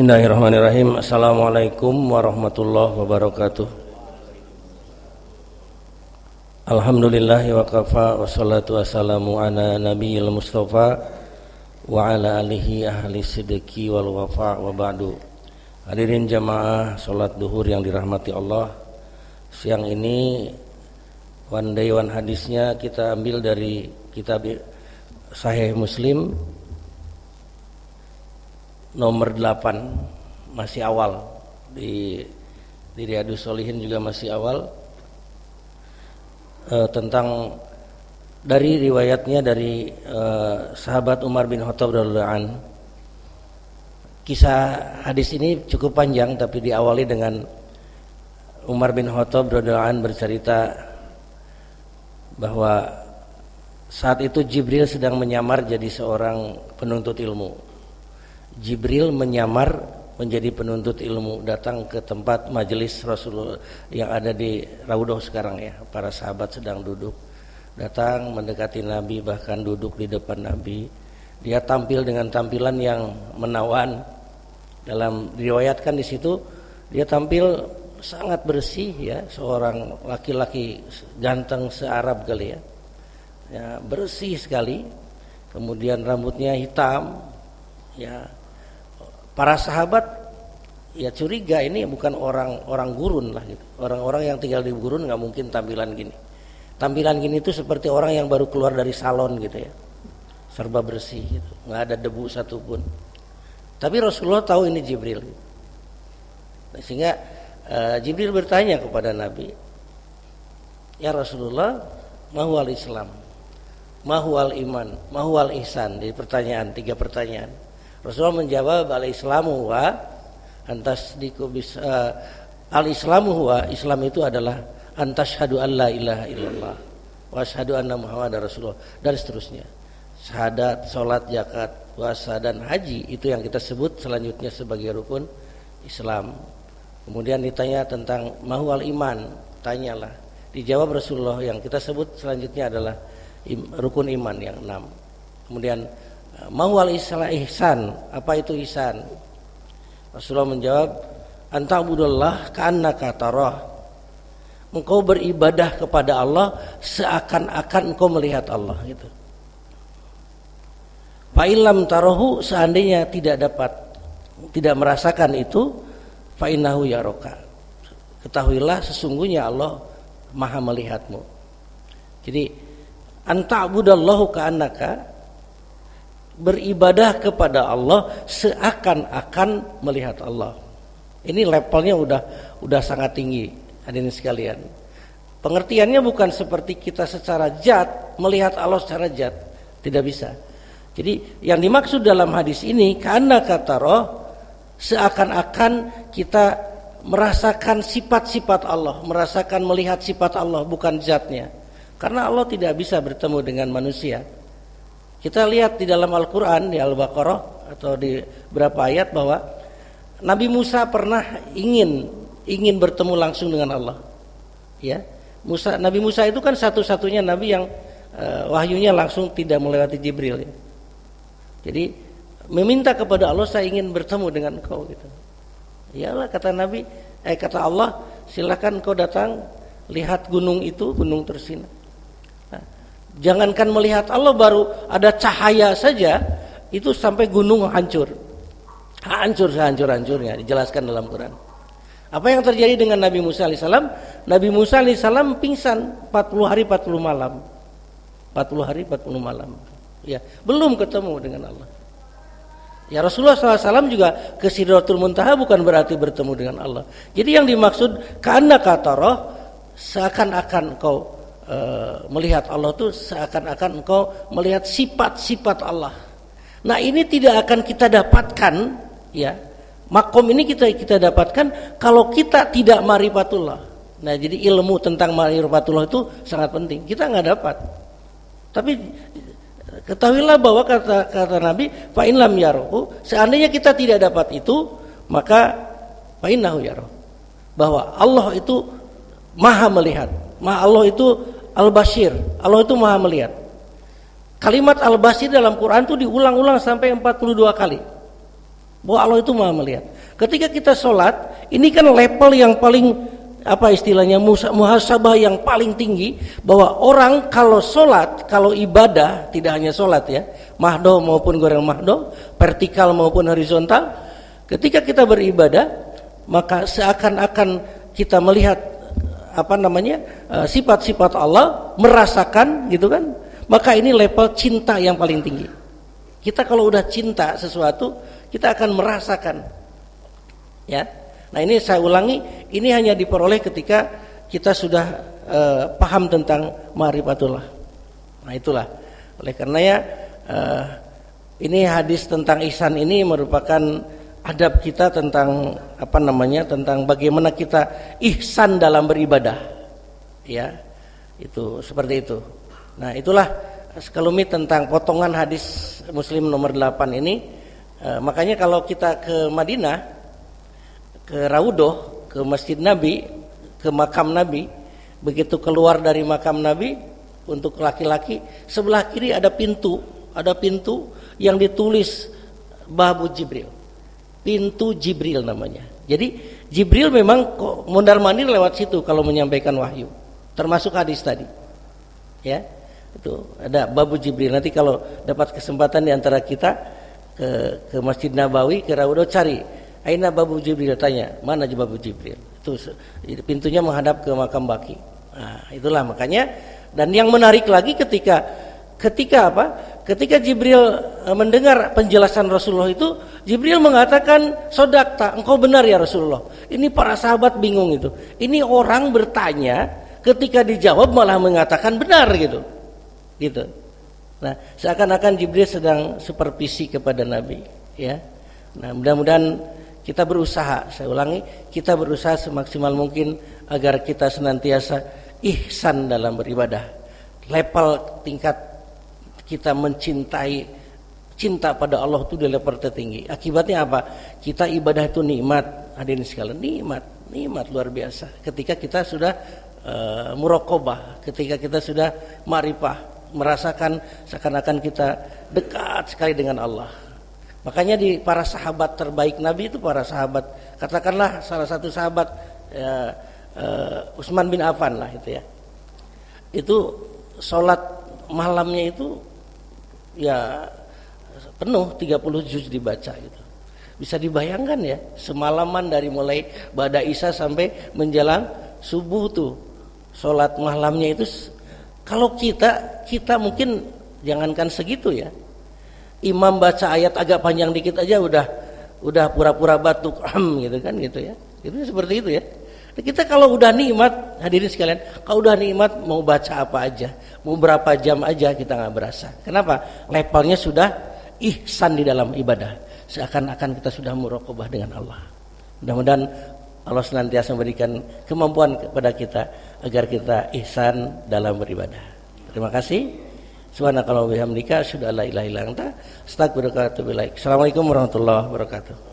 Bismillahirrahmanirrahim. Assalamualaikum warahmatullahi wabarakatuh. Alhamdulillahi wa kafa wa salatu wassalamu ala nabiyil mustafa wa ala alihi ahli sidqi wal wafa wa ba'du. Hadirin jamaah salat duhur yang dirahmati Allah. Siang ini one day one hadisnya kita ambil dari kitab Sahih Muslim nomor 8, masih awal. Di Riyadhus Shalihin juga masih awal, tentang dari riwayatnya dari sahabat Umar bin Khattab radhiyallahu anhu. Kisah hadis ini cukup panjang, tapi diawali dengan Umar bin Khattab radhiyallahu anhu bercerita bahwa saat itu Jibril sedang menyamar jadi seorang penuntut ilmu. Jibril menyamar menjadi penuntut ilmu, datang ke tempat majelis Rasulullah yang ada di Raudhah sekarang ya. Para sahabat sedang duduk, datang mendekati Nabi, bahkan duduk di depan Nabi. Dia tampil dengan tampilan yang menawan. Dalam diriwayatkan di situ dia tampil sangat bersih ya, seorang laki-laki ganteng se-Arab kali ya. Ya, bersih sekali. Kemudian rambutnya hitam ya. Para sahabat ya curiga ini bukan orang gurun lah gitu. Orang-orang yang tinggal di gurun nggak mungkin tampilan gini. Tampilan gini itu seperti orang yang baru keluar dari salon gitu ya. Serba bersih gitu, nggak ada debu satupun. Tapi Rasulullah tahu ini Jibril. Nah, sehingga Jibril bertanya kepada Nabi, ya Rasulullah, mahual Islam, mahual iman, mahual ihsan. Jadi pertanyaan, 3 pertanyaan. Rasulullah menjawab, al-islamu wa antasdiqu bis al-islamu wa, Islam itu adalah antashhadu an la ilaha illallah wa asyhadu anna muhammadar rasulullah, dan seterusnya. Syahadat, salat, zakat, puasa dan haji, itu yang kita sebut selanjutnya sebagai rukun Islam. Kemudian ditanya tentang mahual iman, tanyalah. Dijawab Rasulullah, yang kita sebut selanjutnya adalah rukun iman yang 6. Kemudian mahual ihsan, apa itu ihsan? Rasulullah menjawab, anta'budallah ka'annaka tarah. Engkau beribadah kepada Allah seakan-akan engkau melihat Allah gitu. Fa illam tarahu, seandainya tidak merasakan itu, fa innahu yaraka. Ketahuilah sesungguhnya Allah Maha melihatmu. Jadi anta'budallahu ka'annaka, beribadah kepada Allah seakan-akan melihat Allah. Ini levelnya udah sangat tinggi, hadirin sekalian. Pengertiannya bukan seperti kita secara zat melihat Allah secara zat, tidak bisa. Jadi yang dimaksud dalam hadis ini, karena kata roh, seakan-akan kita merasakan sifat-sifat Allah, merasakan melihat sifat Allah, bukan zatnya. Karena Allah tidak bisa bertemu dengan manusia. Kita lihat di dalam Al-Quran, di Al-Baqarah atau di beberapa ayat, bahwa Nabi Musa pernah ingin bertemu langsung dengan Allah. Ya, Nabi Musa itu kan satu-satunya Nabi yang wahyunya langsung tidak melewati Jibril. Ya. Jadi meminta kepada Allah, saya ingin bertemu dengan engkau gitu. Iyalah, kata Nabi, kata Allah, silakan engkau datang, lihat gunung itu, gunung tersinar. Jangankan melihat Allah, baru ada cahaya saja itu sampai gunung hancur sehancur-hancurnya, dijelaskan dalam Quran. Apa yang terjadi dengan Nabi Musa alaihissalam? Nabi Musa alaihissalam pingsan 40 hari 40 malam. 40 hari 40 malam. Ya, belum ketemu dengan Allah. Ya, Rasulullah SAW juga ke Sidratul Muntaha bukan berarti bertemu dengan Allah. Jadi yang dimaksud karena kata roh, seakan-akan kau melihat Allah itu seakan-akan engkau melihat sifat-sifat Allah. Nah, ini tidak akan kita dapatkan ya. Makom ini kita dapatkan kalau kita tidak ma'rifatullah. Nah, jadi ilmu tentang ma'rifatullah itu sangat penting. Kita enggak dapat. Tapi ketahuilah bahwa kata Nabi, fa in lam yarahu, seandainya kita tidak dapat itu, maka fa innahu yarahu. Bahwa Allah itu Maha melihat. Allah itu Al-Basir, Allah itu Maha melihat. Kalimat Al-Basir dalam Quran itu diulang-ulang sampai 42 kali. bahwa Allah itu maha melihat. Ketika kita sholat, ini kan level yang paling apa istilahnya muhasabah yang paling tinggi, bahwa orang kalau sholat, kalau ibadah, tidak hanya sholat ya, mahdoh maupun goreng mahdoh, vertikal maupun horizontal, ketika kita beribadah maka seakan-akan kita melihat apa namanya sifat-sifat Allah, merasakan gitu kan, maka ini level cinta yang paling tinggi. Kita kalau udah cinta sesuatu, kita akan merasakan ya. Nah ini saya ulangi, ini hanya diperoleh ketika kita sudah paham tentang ma'rifatullah. Nah itulah, oleh karenanya ini hadis tentang ihsan ini merupakan adab kita tentang apa namanya, tentang bagaimana kita ihsan dalam beribadah ya, itu seperti itu. Nah itulah sekelumit tentang potongan hadis Muslim nomor 8 ini. Makanya kalau kita ke Madinah, ke Raudhoh, ke Masjid Nabi, ke makam Nabi, begitu keluar dari makam Nabi untuk laki-laki, sebelah kiri ada pintu yang ditulis Babu Jibril, pintu Jibril namanya. Jadi Jibril memang mondar-mandir lewat situ kalau menyampaikan wahyu, termasuk hadis tadi ya. Itu ada Babu Jibril. Nanti kalau dapat kesempatan di antara kita ke Masjid Nabawi, ke Raudhoh, cari Aina Babu Jibril, tanya mana Babu Jibril. Itu pintunya menghadap ke makam Baqi. Nah, itulah makanya. Dan yang menarik lagi ketika apa? Ketika Jibril mendengar penjelasan Rasulullah itu, Jibril mengatakan, "Sodakta, engkau benar ya Rasulullah." Ini para sahabat bingung itu. Ini orang bertanya, ketika dijawab malah mengatakan benar gitu. Gitu. Nah, seakan-akan Jibril sedang supervisi kepada Nabi, ya. Nah, mudah-mudahan kita berusaha, saya ulangi, kita berusaha semaksimal mungkin agar kita senantiasa ihsan dalam beribadah. Level tingkat kita mencintai, cinta pada Allah itu di level tertinggi. Akibatnya apa? Kita ibadah itu nikmat, hadirin sekalian, nikmat luar biasa. Ketika kita sudah muraqabah, ketika kita sudah ma'rifah, merasakan seakan-akan kita dekat sekali dengan Allah. Makanya di para sahabat terbaik Nabi itu para sahabat, katakanlah salah satu sahabat Utsman bin Affan lah itu ya. Itu sholat malamnya itu ya penuh 30 juz dibaca gitu. Bisa dibayangkan ya, semalaman dari mulai ba'da isya sampai menjelang subuh tuh sholat malamnya itu. Kalau kita mungkin jangankan segitu ya. Imam baca ayat agak panjang dikit aja udah pura-pura batuk gitu kan gitu ya. Itu seperti itu ya. Kita kalau udah nikmat, hadirin sekalian, kalau udah nikmat mau baca apa aja, mau berapa jam aja kita nggak berasa. Kenapa? Levelnya sudah ihsan di dalam ibadah. Seakan-akan kita sudah muraqabah dengan Allah. Mudah-mudahan Allah senantiasa memberikan kemampuan kepada kita agar kita ihsan dalam beribadah. Terima kasih. Subhanakallahumma wa bihamdika asyhadu an la ilaha illa anta astaghfiruka wa atubu ilaik. Assalamualaikum warahmatullahi wabarakatuh.